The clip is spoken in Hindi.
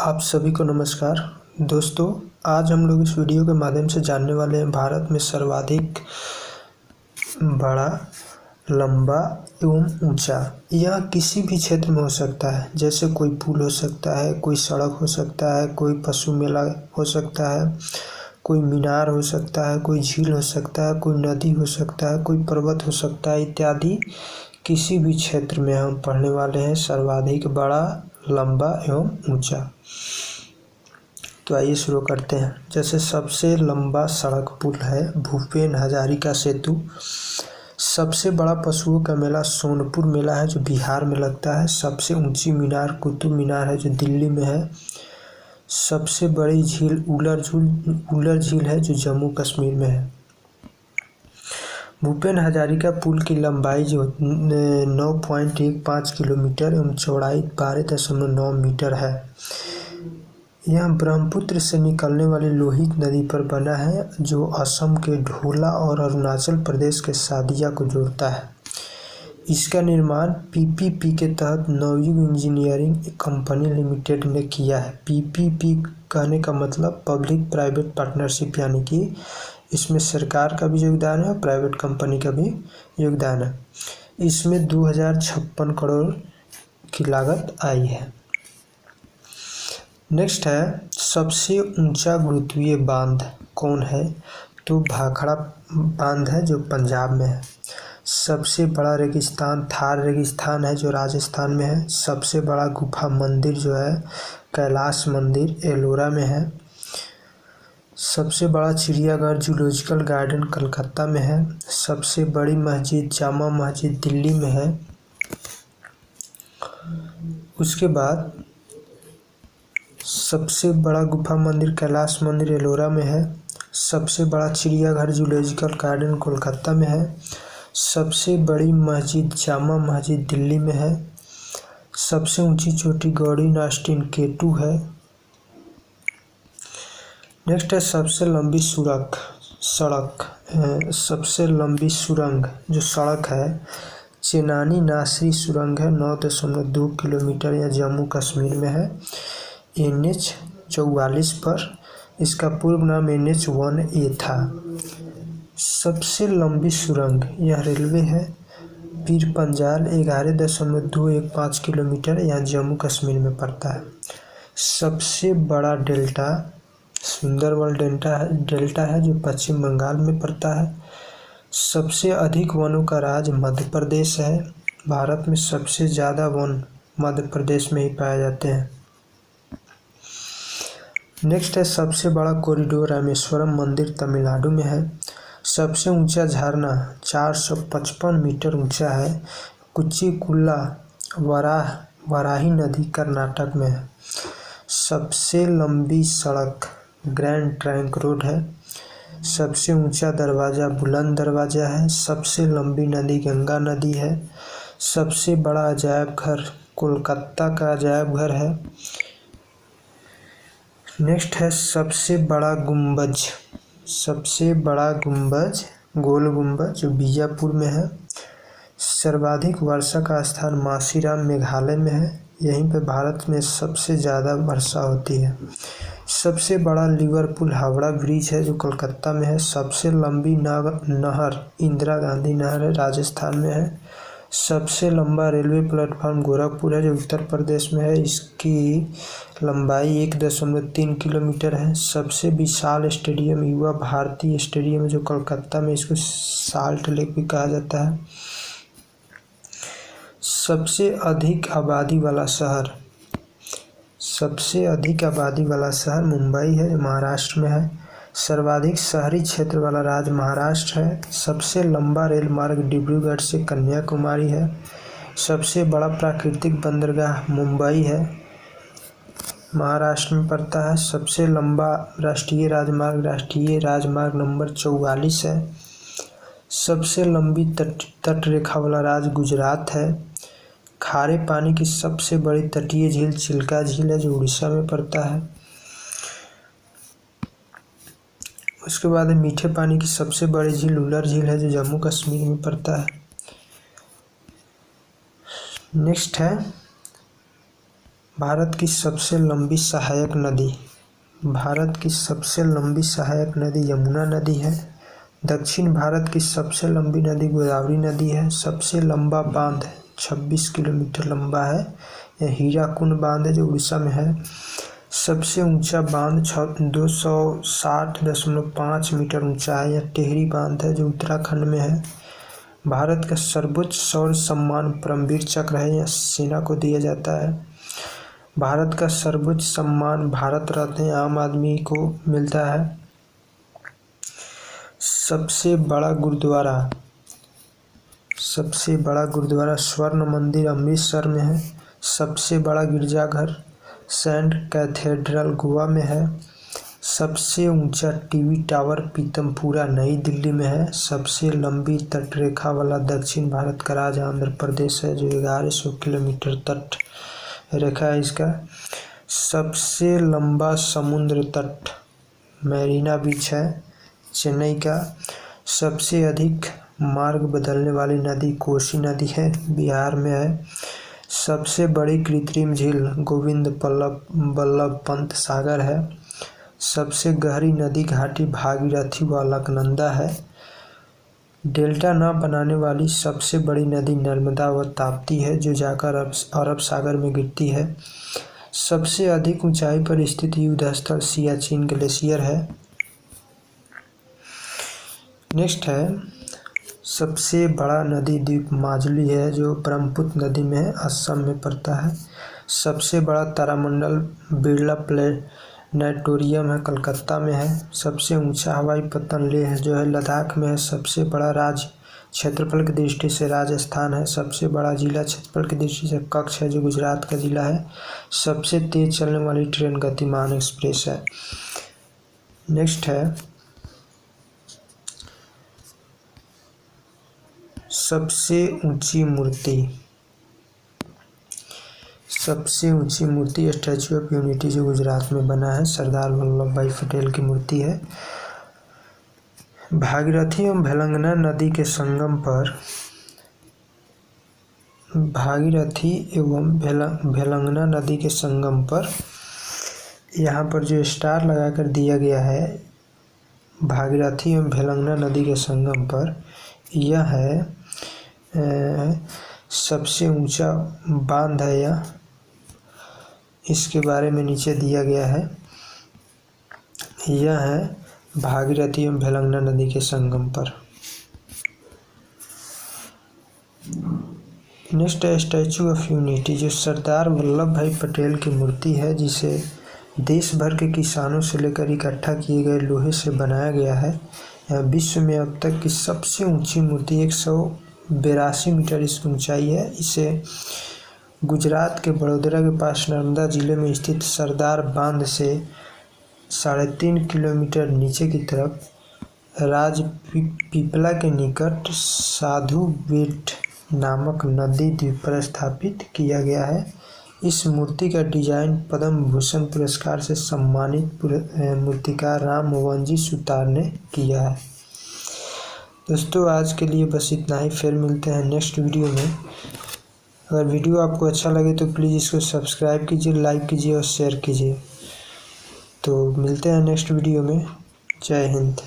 आप सभी को नमस्कार दोस्तों। आज हम लोग इस वीडियो के माध्यम से जानने वाले हैं भारत में सर्वाधिक बड़ा, लंबा एवं ऊंचा। यह किसी भी क्षेत्र में हो सकता है, जैसे कोई पुल हो सकता है, कोई सड़क हो सकता है, कोई पशु मेला हो सकता है, कोई मीनार हो सकता है, कोई झील हो सकता है, कोई नदी हो सकता है, कोई पर्वत हो सकता है इत्यादि। किसी भी क्षेत्र में हम पढ़ने वाले हैं सर्वाधिक बड़ा, लंबा एवं ऊंचा। तो आइए शुरू करते हैं। जैसे सबसे लंबा सड़क पुल है भूपेन हजारिका सेतु। सबसे बड़ा पशुओं का मेला सोनपुर मेला है जो बिहार में लगता है। सबसे ऊंची मीनार कुतुब मीनार है जो दिल्ली में है। सबसे बड़ी झील उलर झील है जो जम्मू कश्मीर में है। भूपेन हजारिका पुल की लंबाई जो 9.15 किलोमीटर एवं चौड़ाई 12.9 मीटर है। यह ब्रह्मपुत्र से निकलने वाली लोहित नदी पर बना है जो असम के ढोला और अरुणाचल प्रदेश के सादिया को जोड़ता है। इसका निर्माण पीपीपी के तहत नवयुग इंजीनियरिंग कंपनी लिमिटेड ने किया है। पीपीपी कहने का मतलब पब्लिक प्राइवेट पार्टनरशिप, यानी कि इसमें सरकार का भी योगदान है और प्राइवेट कंपनी का भी योगदान है। इसमें 2056 करोड़ की लागत आई है। नेक्स्ट है सबसे ऊंचा गुरुत्वीय बांध कौन है? तो भाखड़ा बांध है जो पंजाब में है। सबसे बड़ा रेगिस्तान थार रेगिस्तान है जो राजस्थान में है। सबसे बड़ा गुफा मंदिर जो है कैलाश मंदिर एलोरा में है। सबसे बड़ा चिड़ियाघर जूलॉजिकल गार्डन कलकत्ता में है। सबसे बड़ी मस्जिद जामा मस्जिद दिल्ली में है। उसके बाद सबसे बड़ा गुफा मंदिर कैलाश मंदिर एलोरा में है। सबसे बड़ा चिड़ियाघर जूलॉजिकल गार्डन कोलकाता में है। सबसे बड़ी मस्जिद जामा मस्जिद दिल्ली में है। सबसे ऊंची चोटी गौरी नास्टिन केटू है। नेक्स्ट है सबसे लंबी सबसे लंबी सुरंग जो सड़क है चेनानी नासरी सुरंग है। 9.2 किलोमीटर या जम्मू कश्मीर में है। NH 44 पर। इसका पूर्व नाम NH 1A था। सबसे लंबी सुरंग यह रेलवे है पीर पंजाल 11.215 किलोमीटर या जम्मू कश्मीर में पड़ता है। सबसे बड़ा डेल्टा सुंदरबन डेल्टा है जो पश्चिम बंगाल में पड़ता है। सबसे अधिक वनों का राज्य मध्य प्रदेश है। भारत में सबसे ज़्यादा वन मध्य प्रदेश में ही पाए जाते हैं। नेक्स्ट है सबसे बड़ा कॉरिडोर रामेश्वरम मंदिर तमिलनाडु में है। सबसे ऊंचा झरना 455 मीटर ऊंचा है कुच्चीकुल्ला वराही नदी कर्नाटक में है। सबसे लंबी सड़क ग्रैंड ट्रंक रोड है। सबसे ऊंचा दरवाज़ा बुलंद दरवाज़ा है। सबसे लंबी नदी गंगा नदी है। सबसे बड़ा अजायब घर कोलकाता का अजायब घर है। नेक्स्ट है सबसे बड़ा गुंबज गोल गुंबज जो बीजापुर में है। सर्वाधिक वर्षा का स्थान मासीराम मेघालय में है। यहीं पे भारत में सबसे ज़्यादा वर्षा होती है। सबसे बड़ा लिवरपूल हावड़ा ब्रिज है जो कोलकाता में है। सबसे लंबी नहर इंदिरा गांधी नहर है राजस्थान में है। सबसे लंबा रेलवे प्लेटफॉर्म गोरखपुर है जो उत्तर प्रदेश में है। इसकी लंबाई 1.3 किलोमीटर है। सबसे विशाल स्टेडियम युवा भारती स्टेडियम जो कोलकाता में, इसको साल्ट लेक भी कहा जाता है। सबसे अधिक आबादी वाला शहर मुंबई है जो महाराष्ट्र में है। सर्वाधिक शहरी क्षेत्र वाला राज्य महाराष्ट्र है। सबसे लंबा रेल मार्ग डिब्रूगढ़ से कन्याकुमारी है। सबसे बड़ा प्राकृतिक बंदरगाह मुंबई है, महाराष्ट्र में पड़ता है। सबसे लंबा राष्ट्रीय राजमार्ग नंबर 44 है। सबसे लंबी तट रेखा वाला राज्य गुजरात है। खारे पानी की सबसे बड़ी तटीय झील चिल्का झील है जो उड़ीसा में पड़ता है। उसके बाद मीठे पानी की सबसे बड़ी झील उलर झील है जो जम्मू कश्मीर में पड़ता है। नेक्स्ट है भारत की सबसे लंबी सहायक नदी। भारत की सबसे लंबी सहायक नदी यमुना नदी है। दक्षिण भारत की सबसे लंबी नदी गोदावरी नदी है। सबसे लंबा बांध 26 किलोमीटर लंबा है, यह हीराकुंड बांध है जो उड़ीसा में है। सबसे ऊंचा बांध 260.5 मीटर ऊंचा है, यह टेहरी बांध है जो उत्तराखंड में है। भारत का सर्वोच्च शौर्य सम्मान परमवीर चक्र है, यह सेना को दिया जाता है। भारत का सर्वोच्च सम्मान भारत रत्न आम आदमी को मिलता है। सबसे बड़ा गुरुद्वारा स्वर्ण मंदिर अमृतसर में है। सबसे बड़ा गिरजाघर सेंट कैथेड्रल गोवा में है। सबसे ऊंचा टीवी टावर पीतमपुरा नई दिल्ली में है। सबसे लंबी तटरेखा वाला दक्षिण भारत का राज्य आंध्र प्रदेश है जो 1100 किलोमीटर तट रेखा है इसका। सबसे लंबा समुद्र तट मैरीना बीच है चेन्नई का। सबसे अधिक मार्ग बदलने वाली नदी कोसी नदी है, बिहार में है। सबसे बड़ी कृत्रिम झील गोविंद बल्लभ पंत सागर है। सबसे गहरी नदी घाटी भागीरथी व अलकनंदा है। डेल्टा न बनाने वाली सबसे बड़ी नदी नर्मदा व ताप्ती है जो जाकर अरब सागर में गिरती है। सबसे अधिक ऊंचाई पर स्थित युद्धस्थल सियाचिन ग्लेशियर है। नेक्स्ट है सबसे बड़ा नदी द्वीप माजुली है जो ब्रह्मपुत्र नदी में है, असम में पड़ता है। सबसे बड़ा तारामंडल बिरला प्लेनेटोरियम है, कलकत्ता में है। सबसे ऊंचा हवाई पत्तन लेह जो है लद्दाख में है। सबसे बड़ा राज्य क्षेत्रफल की दृष्टि से राजस्थान है। सबसे बड़ा जिला क्षेत्रफल की दृष्टि से कच्छ है जो गुजरात का जिला है। सबसे तेज चलने वाली ट्रेन गतिमान एक्सप्रेस है। नेक्स्ट है सबसे ऊंची मूर्ति स्टैचू ऑफ यूनिटी जो गुजरात में बना है, सरदार वल्लभ भाई पटेल की मूर्ति है। भागीरथी एवं भेलंगना नदी के संगम पर यहाँ पर जो स्टार लगाकर दिया गया है भागीरथी एवं भेलंगना नदी के संगम पर, यह है सबसे ऊंचा बांध है। यह इसके बारे में नीचे दिया गया है। यह है भागीरथी एवं भेलंगना नदी के संगम पर। नेक्स्ट है स्टैचू ऑफ यूनिटी जो सरदार वल्लभ भाई पटेल की मूर्ति है जिसे देश भर के किसानों से लेकर इकट्ठा किए गए लोहे से बनाया गया है। यह विश्व में अब तक की सबसे ऊंची मूर्ति 182 मीटर इसकी ऊंचाई है। इसे गुजरात के बड़ोदरा के पास नर्मदा जिले में स्थित सरदार बांध से 3.5 किलोमीटर नीचे की तरफ राजपीपला के निकट साधु बेट नामक नदी द्वीप पर स्थापित किया गया है। इस मूर्ति का डिजाइन पद्म भूषण पुरस्कार से सम्मानित मूर्तिकार राम मोहनजी सुतार ने किया है। दोस्तों आज के लिए बस इतना ही, फिर मिलते हैं नेक्स्ट वीडियो में। अगर वीडियो आपको अच्छा लगे तो प्लीज़ इसको सब्सक्राइब कीजिए, लाइक कीजिए और शेयर कीजिए। तो मिलते हैं नेक्स्ट वीडियो में। जय हिंद।